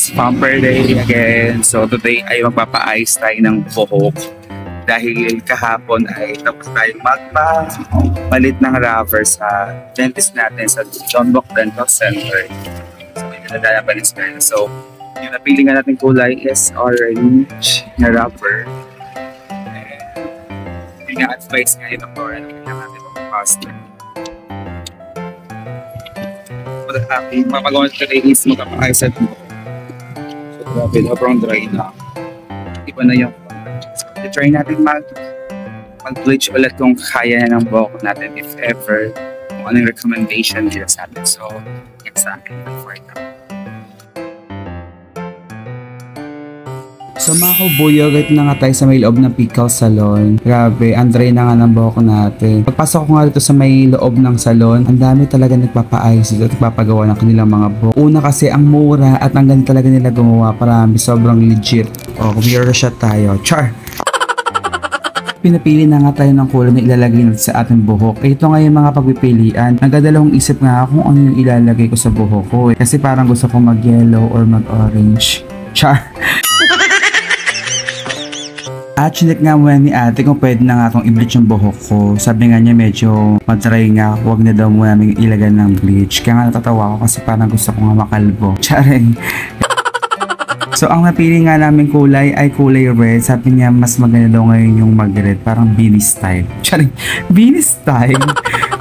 It's Pamper Day again. So today ay magpapaayos tayo ng buhok. Dahil kahapon ay tapos tayong magpapalit ng rubber sa dentist natin sa John Bock Dental Center. So may nadala pa rin sila. So yung napili nga natin kulay is orange na rubber. And pina-advise nga yung doktor na kailangan natin mag-pasta. Aking papagawa today is magpapaayos sa buhok. So grabe, sobrang dry na. Iba na yung so, try natin mag-bleach ulit kung kaya na ng buhok natin if ever kung anong recommendation nila sa atin. So, yan sa akin for now. So mga kabuyog, ito na nga tayo sa may loob ng Pickle Salon. Grabe, ang dry na nga ng buhok natin. Pagpasok ko nga dito sa may loob ng salon, ang dami talaga nagpapaayos dito at nagpapagawa ng kanilang mga buhok. Una kasi ang mura at ang ganda talaga nila gumawa, parami, sobrang legit. O, mirror shot tayo. Char! Pinapili na nga tayo ng kulay na ilalagay natin sa ating buhok. Ito nga yung mga pagpipilian. Nagdadalawang isip nga ako kung ano yung ilalagay ko sa buhok ko. Kasi parang gusto ko mag-yellow or mag-orange. Char! At chinek nga muna ni ate kung pwede na nga itong i-bleach yung buhok ko. Sabi nga niya medyo madry nga, huwag na daw muna namin ilagay ng bleach. Kaya nga natatawa ko kasi parang gusto ko nga makalbo. Charing! So ang napili nga namin kulay ay kulay red. Sabi niya mas maganda daw ngayon yung mag-red, parang beanie style. Charing! Beanie style!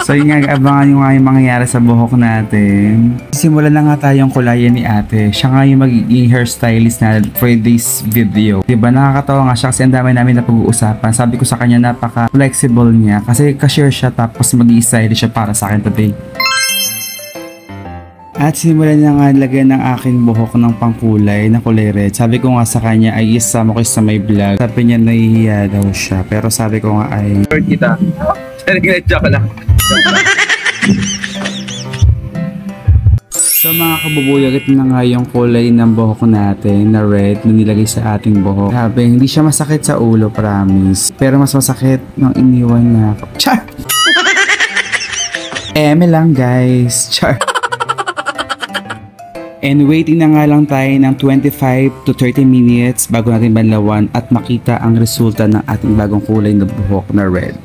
So yun nga, abangan nyo nga yung mangyayari sa buhok natin. Simulan na nga tayong kulayan ni ate. Siya nga yung magiging hairstylist na for this video. Diba, nakakatawa nga siya kasi ang dami namin na pag-uusapan. Sabi ko sa kanya napaka-flexible niya kasi cashier siya tapos mag-i-stylist siya para sa akin today. At simulan na nga lagyan ng aking buhok ng pangkulay na kulay red. Sabi ko nga sa kanya ay isama ko sa may vlog. Sabi niya nahihiya daw siya. Pero sabi ko nga ay kita. Joke lang. So mga kabubuyog, ito na nga yung kulay ng buhok natin na red na nilagay sa ating buhok. Sabi, hindi siya masakit sa ulo, promise. Pero mas masakit nung iniwan niya ako. Char! Eme lang guys. Char! And waiting na nga lang tayo ng 25 to 30 minutes bago natin banlawan at makita ang resulta ng ating bagong kulay na buhok na red.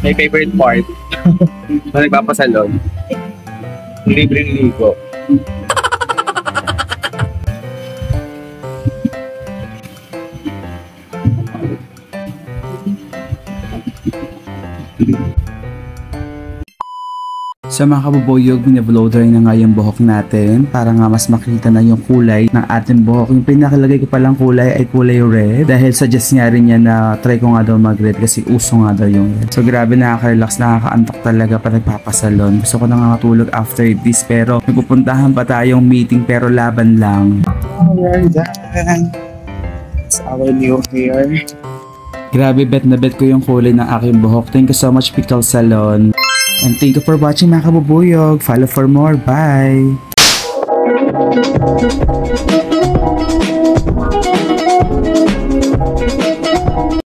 My favorite part na nagpapasalon, libreng ligo. So mga kabubuyog, binablow dry na nga yung buhok natin para nga mas makita na yung kulay ng ating buhok. Yung pinakalagay ko palang kulay ay kulay red dahil suggest nga rin niya na try ko nga daw mag-red kasi uso nga daw yung red. So grabe, nakaka-relax, nakaka-antok talaga pa nagpapasalon. Gusto ko na nga matulog after this pero may pupuntahan pa tayong meeting pero laban lang. We're done. It's our new hair. Grabe, bet na bet ko yung kulay ng aking buhok. Thank you so much Pickle Salon. And thank you for watching mga kabubuyog. Follow for more. Bye!